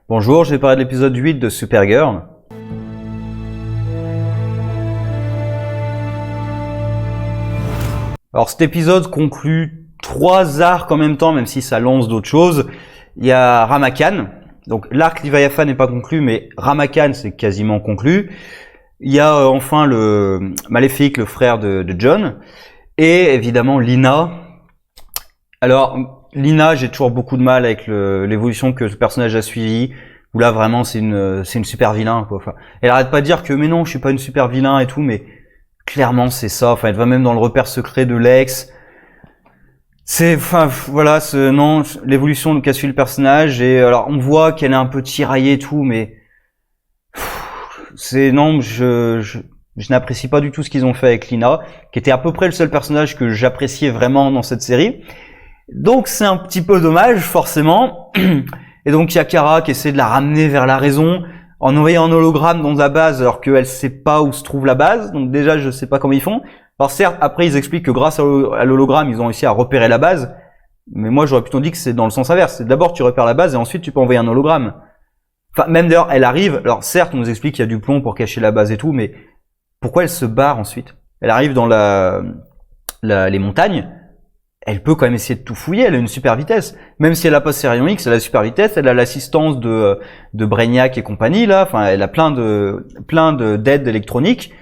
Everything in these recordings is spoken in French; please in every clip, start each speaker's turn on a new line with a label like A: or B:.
A: Bonjour, je vais parler de l'épisode 8 de Supergirl. Alors cet épisode conclut 3 arcs en même temps, même si ça lance d'autres choses. Il y a Ramakan, donc l'arc Leviathan n'est pas conclu, mais Ramakan c'est quasiment conclu. Il y a enfin le Maléfique, le frère de John, et évidemment Lina. Alors Lina, j'ai toujours beaucoup de mal avec l'évolution que ce personnage a suivi. Où là vraiment c'est une super vilain quoi. Enfin, elle arrête pas de dire que mais non je suis pas une super vilain et tout, mais clairement c'est ça. Enfin elle va même dans le repère secret de Lex. C'est voilà non l'évolution qu'a suivi le personnage, et alors on voit qu'elle est un peu tiraillée et tout, mais c'est non je n'apprécie pas du tout ce qu'ils ont fait avec Lina, qui était à peu près le seul personnage que j'appréciais vraiment dans cette série. Donc c'est un petit peu dommage forcément. Et donc il y a Kara qui essaie de la ramener vers la raison en envoyant un hologramme dans la base alors qu'elle sait pas où se trouve la base. Donc déjà je sais pas comment ils font. Alors certes après ils expliquent que grâce à l'hologramme ils ont réussi à repérer la base. Mais moi j'aurais plutôt dit que c'est dans le sens inverse. C'est d'abord tu repères la base et ensuite tu peux envoyer un hologramme. Enfin même d'ailleurs elle arrive. Alors certes on nous explique qu'il y a du plomb pour cacher la base et tout, mais pourquoi elle se barre ensuite? Elle arrive dans les montagnes. Elle peut quand même essayer de tout fouiller, elle a une super vitesse. Même si elle a pas ses rayons X, elle a la super vitesse, elle a l'assistance de Brainiac et compagnie, là. Enfin, elle a plein d'aides électroniques.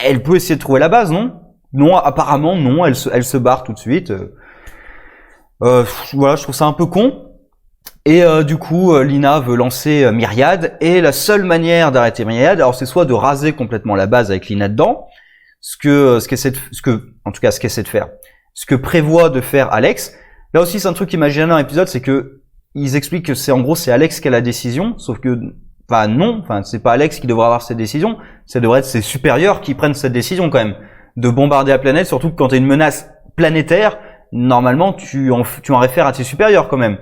A: Elle peut essayer de trouver la base, non? Non, apparemment, non, elle se barre tout de suite. Voilà, je trouve ça un peu con. Et du coup, Lina veut lancer Myriade, et la seule manière d'arrêter Myriade, alors c'est soit de raser complètement la base avec Lina dedans, ce qu'essaie de faire. Ce que prévoit de faire Alex. Là aussi, c'est un truc qui m'a gêné dans l'épisode, c'est que ils expliquent que c'est Alex qui a la décision, sauf que, non, c'est pas Alex qui devrait avoir cette décision, ça devrait être ses supérieurs qui prennent cette décision quand même, de bombarder la planète, surtout que quand t'as une menace planétaire, normalement, tu en réfères à tes supérieurs quand même.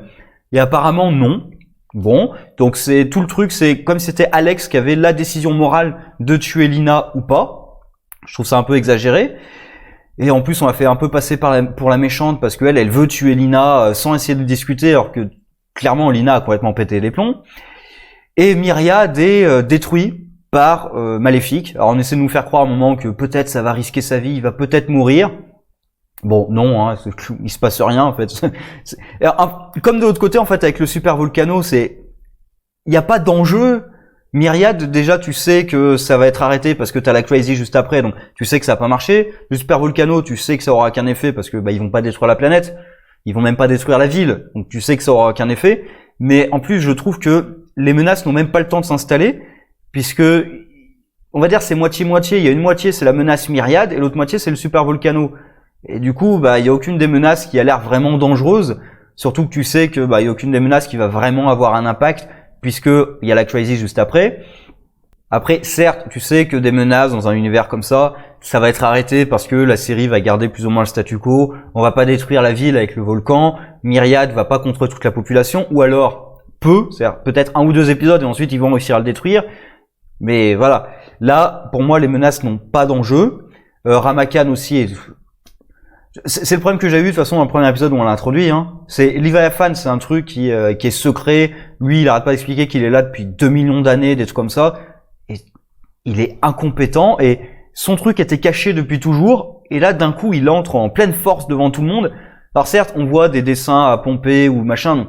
A: Et apparemment, non. Bon, donc c'est tout le truc, c'est comme si c'était Alex qui avait la décision morale de tuer Lina ou pas. Je trouve ça un peu exagéré. Et en plus, on l'a fait un peu passer pour la méchante parce qu'elle, elle veut tuer Lina sans essayer de discuter, alors que clairement Lina a complètement pété les plombs. Et Myriade est détruit par Maléfique. Alors on essaie de nous faire croire à un moment que peut-être ça va risquer sa vie, il va peut-être mourir. Bon, non, hein, il se passe rien en fait. Comme de l'autre côté, en fait, avec le Super Volcano, il n'y a pas d'enjeu. Myriade, déjà, tu sais que ça va être arrêté parce que t'as la Crazy juste après, donc tu sais que ça va pas marcher. Le Super Volcano, tu sais que ça aura aucun effet parce que ils vont pas détruire la planète, ils vont même pas détruire la ville, donc tu sais que ça aura aucun effet. Mais en plus, je trouve que les menaces n'ont même pas le temps de s'installer, puisque on va dire c'est moitié-moitié. Il y a une moitié c'est la menace Myriade et l'autre moitié c'est le Super Volcano. Et du coup, il y a aucune des menaces qui a l'air vraiment dangereuse, surtout que tu sais que il y a aucune des menaces qui va vraiment avoir un impact, puisque il y a la Crazy juste après. Après, certes, tu sais que des menaces dans un univers comme ça va être arrêté parce que la série va garder plus ou moins le statu quo. On va pas détruire la ville avec le volcan. Myriade va pas contre toute la population, ou alors c'est-à-dire peut-être 1 ou 2 épisodes et ensuite ils vont réussir à le détruire. Mais voilà. Là, pour moi, les menaces n'ont pas d'enjeu. Ramakan aussi c'est le problème que j'ai eu de toute façon dans le premier épisode où on l'a introduit. C'est Leviathan, c'est un truc qui est secret. Lui, il arrête pas d'expliquer qu'il est là depuis 2 millions d'années, des trucs comme ça. Et il est incompétent et son truc était caché depuis toujours. Et là, d'un coup, il entre en pleine force devant tout le monde. Alors certes, on voit des dessins à pomper ou machin.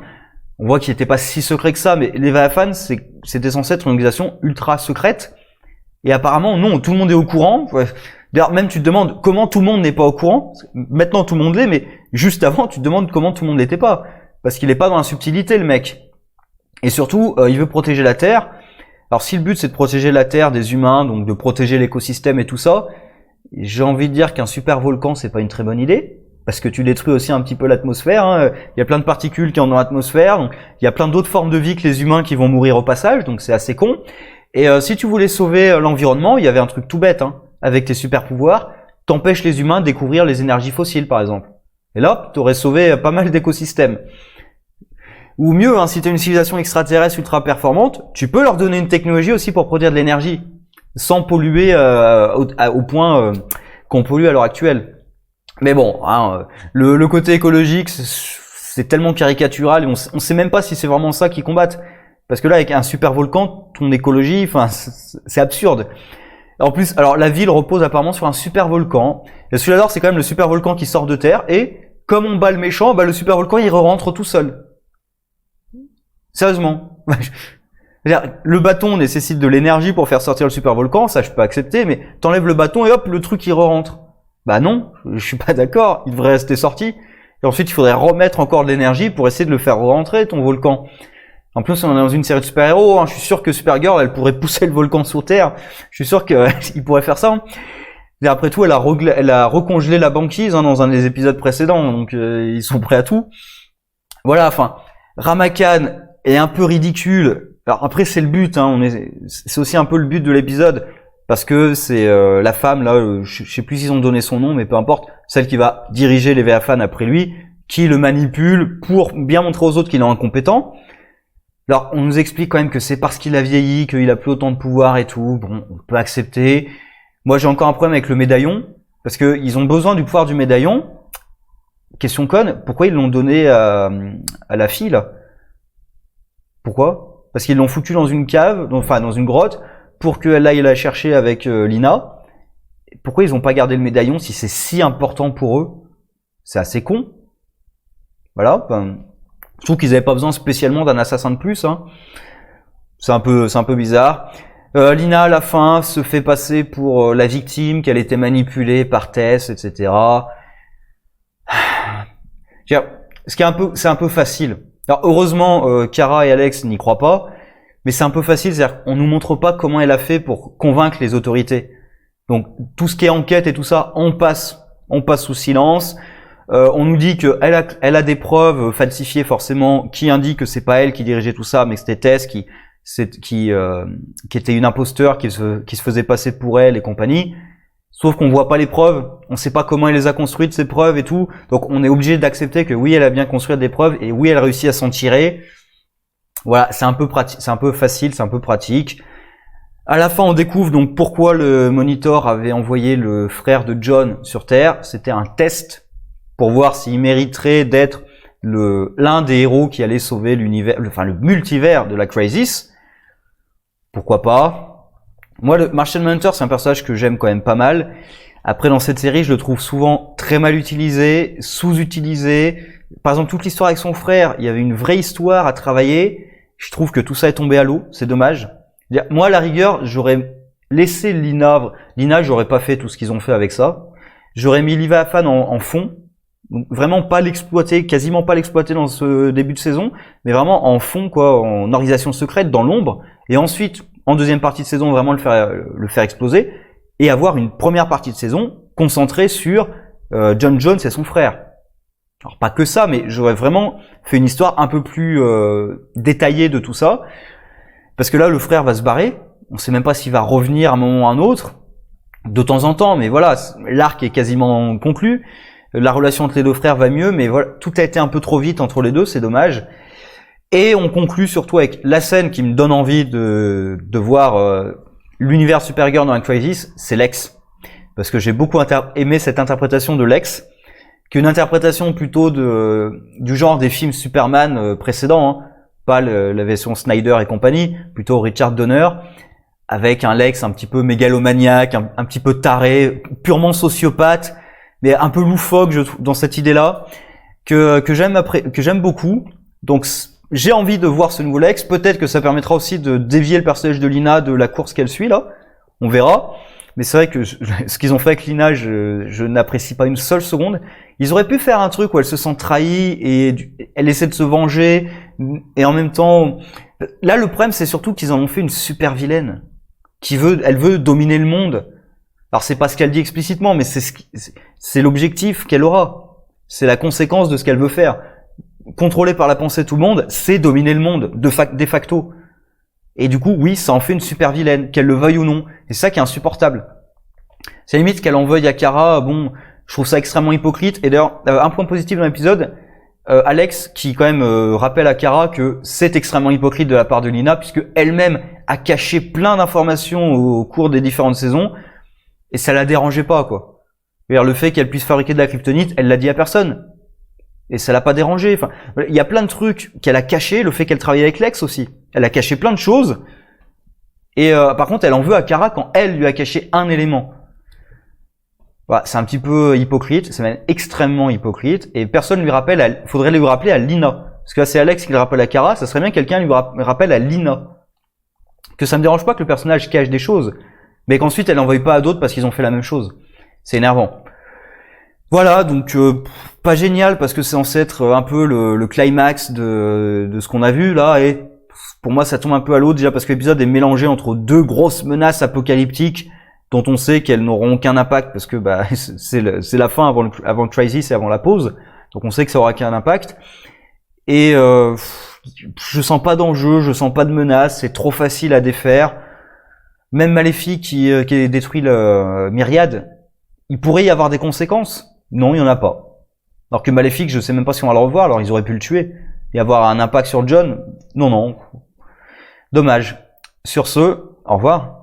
A: On voit qu'il n'était pas si secret que ça, mais Leviathan, c'était censé être une organisation ultra secrète. Et apparemment, non, tout le monde est au courant. D'ailleurs, même tu te demandes comment tout le monde n'est pas au courant. Maintenant, tout le monde l'est, mais juste avant, tu te demandes comment tout le monde l'était pas. Parce qu'il est pas dans la subtilité, le mec. Et surtout, il veut protéger la Terre. Alors, si le but, c'est de protéger la Terre des humains, donc de protéger l'écosystème et tout ça, j'ai envie de dire qu'un super volcan, c'est pas une très bonne idée. Parce que tu détruis aussi un petit peu l'atmosphère. Il y a plein de particules qui entrent dans l'atmosphère. Donc, il y a plein d'autres formes de vie que les humains qui vont mourir au passage. Donc, c'est assez con. Et si tu voulais sauver l'environnement, il y avait un truc tout bête, avec tes super pouvoirs, t'empêches les humains de découvrir les énergies fossiles, par exemple. Et là, t'aurais sauvé pas mal d'écosystèmes. Ou mieux, si t'as une civilisation extraterrestre ultra performante, tu peux leur donner une technologie aussi pour produire de l'énergie, sans polluer au point qu'on pollue à l'heure actuelle. Mais bon, le côté écologique, c'est tellement caricatural, et on sait même pas si c'est vraiment ça qu'ils combattent. Parce que là, avec un super volcan, ton écologie, enfin, c'est absurde. En plus, alors la ville repose apparemment sur un super volcan. Et ce que j'adore, c'est quand même le super volcan qui sort de terre. Et comme on bat le méchant, bah le super volcan il rentre tout seul. Sérieusement. Le bâton nécessite de l'énergie pour faire sortir le super volcan, ça je peux accepter, mais t'enlèves le bâton et hop, le truc il rentre. Bah non, je suis pas d'accord, il devrait rester sorti. Et ensuite il faudrait remettre encore de l'énergie pour essayer de le faire rentrer ton volcan. En plus, on est dans une série de super-héros, hein. Je suis sûr que Supergirl, elle pourrait pousser le volcan sur Terre. Je suis sûr qu'il pourrait faire ça. Et après tout, elle a recongelé la banquise dans un des épisodes précédents, donc ils sont prêts à tout. Voilà, enfin, Ramakan est un peu ridicule. Alors après, c'est le but, hein, c'est aussi un peu le but de l'épisode, parce que c'est la femme, là, je sais plus s'ils ont donné son nom, mais peu importe, celle qui va diriger les VA fans après lui, qui le manipule pour bien montrer aux autres qu'il est incompétent. Alors, on nous explique quand même que c'est parce qu'il a vieilli, qu'il a plus autant de pouvoir et tout. Bon, on peut accepter. Moi, j'ai encore un problème avec le médaillon, parce que ils ont besoin du pouvoir du médaillon. Question conne, pourquoi ils l'ont donné à la fille, là? Pourquoi? Parce qu'ils l'ont foutu dans une cave, enfin, dans une grotte, pour qu'elle aille la chercher avec Lina. Pourquoi ils ont pas gardé le médaillon si c'est si important pour eux? C'est assez con. Voilà, ben, je trouve qu'ils n'avaient pas besoin spécialement d'un assassin de plus. Hein. C'est un peu bizarre. Lina, à la fin, se fait passer pour la victime, qu'elle était manipulée par Tess, etc. C'est un peu facile. Alors heureusement, Kara et Alex n'y croient pas, mais c'est un peu facile. C'est-à-dire qu'on nous montre pas comment elle a fait pour convaincre les autorités. Donc tout ce qui est enquête et tout ça, on passe sous silence. On nous dit qu'elle a des preuves falsifiées forcément qui indiquent que c'est pas elle qui dirigeait tout ça, mais que c'était Tess qui était une imposteur, qui se faisait passer pour elle et compagnie. Sauf qu'on voit pas les preuves, on sait pas comment elle les a construites ces preuves et tout. Donc on est obligé d'accepter que oui, elle a bien construit des preuves et oui, elle a réussi à s'en tirer. Voilà, c'est un peu pratique, c'est un peu facile, c'est un peu pratique. À la fin, on découvre donc pourquoi le Monitor avait envoyé le frère de John sur Terre. C'était un test pour voir s'il mériterait d'être l'un des héros qui allait sauver l'univers, enfin le multivers de la Crisis. Pourquoi pas? Moi, le Martian Manhunter, c'est un personnage que j'aime quand même pas mal. Après, dans cette série, je le trouve souvent très mal utilisé, sous-utilisé. Par exemple, toute l'histoire avec son frère, il y avait une vraie histoire à travailler. Je trouve que tout ça est tombé à l'eau. C'est dommage. Moi, à la rigueur, j'aurais laissé Lina. Lina, j'aurais pas fait tout ce qu'ils ont fait avec ça. J'aurais mis Leviathan en fond. Donc vraiment pas l'exploiter, quasiment pas l'exploiter dans ce début de saison, mais vraiment en fond, quoi, en organisation secrète, dans l'ombre, et ensuite, en deuxième partie de saison, vraiment le faire exploser, et avoir une première partie de saison concentrée sur John Jones et son frère. Alors pas que ça, mais j'aurais vraiment fait une histoire un peu plus détaillée de tout ça, parce que là, le frère va se barrer, on sait même pas s'il va revenir à un moment ou à un autre, de temps en temps, mais voilà, l'arc est quasiment conclu. La relation entre les deux frères va mieux, mais voilà, tout a été un peu trop vite entre les deux, c'est dommage. Et on conclut surtout avec la scène qui me donne envie de voir l'univers Supergirl dans la Crisis, c'est Lex. Parce que j'ai beaucoup aimé cette interprétation de Lex, qui est une interprétation plutôt du genre des films Superman précédents, hein, pas la version Snyder et compagnie, plutôt Richard Donner, avec un Lex un petit peu mégalomaniaque, un petit peu taré, purement sociopathe, mais un peu loufoque dans cette idée-là, que j'aime beaucoup. Donc j'ai envie de voir ce nouveau Lex. Peut-être que ça permettra aussi de dévier le personnage de Lina de la course qu'elle suit là. On verra. Mais c'est vrai que ce qu'ils ont fait avec Lina, je n'apprécie pas une seule seconde. Ils auraient pu faire un truc où elle se sent trahie et elle essaie de se venger, et en même temps, là le problème c'est surtout qu'ils en ont fait une super vilaine elle veut dominer le monde. Alors c'est pas ce qu'elle dit explicitement, mais c'est l'objectif qu'elle aura. C'est la conséquence de ce qu'elle veut faire. Contrôlée par la pensée de tout le monde, c'est dominer le monde, de facto. Et du coup, oui, ça en fait une super vilaine, qu'elle le veuille ou non. Et c'est ça qui est insupportable. C'est limite qu'elle en veuille à Kara, bon, je trouve ça extrêmement hypocrite. Et d'ailleurs, un point positif dans l'épisode, Alex, qui quand même rappelle à Kara que c'est extrêmement hypocrite de la part de Lina, puisque elle-même a caché plein d'informations au cours des différentes saisons, et ça la dérangeait pas, quoi. C'est-à-dire, le fait qu'elle puisse fabriquer de la kryptonite, elle l'a dit à personne. Et ça l'a pas dérangé. Enfin, il y a plein de trucs qu'elle a cachés, le fait qu'elle travaille avec Lex aussi. Elle a caché plein de choses. Et par contre, elle en veut à Kara quand elle lui a caché un élément. Voilà, c'est un petit peu hypocrite, c'est même extrêmement hypocrite. Et personne lui rappelle, faudrait lui rappeler à Lina. Parce que là, c'est Alex qui le rappelle à Kara, ça serait bien que quelqu'un lui rappelle à Lina. Que ça me dérange pas que le personnage cache des choses, mais qu'ensuite elle n'en veuille pas à d'autres parce qu'ils ont fait la même chose. C'est énervant. Voilà, donc pas génial parce que c'est censé être un peu le climax de ce qu'on a vu là, et pour moi ça tombe un peu à l'eau déjà parce que l'épisode est mélangé entre deux grosses menaces apocalyptiques dont on sait qu'elles n'auront aucun impact parce que bah c'est la fin avant le crisis et avant la pause, donc on sait que ça aura qu'un impact. Et je sens pas d'enjeu, je sens pas de menace, c'est trop facile à défaire. Même Maléfique qui détruit Myriade, il pourrait y avoir des conséquences. Non, il y en a pas. Alors que Maléfique, je sais même pas si on va le revoir, alors ils auraient pu le tuer et avoir un impact sur John. Non, non. Dommage. Sur ce, au revoir.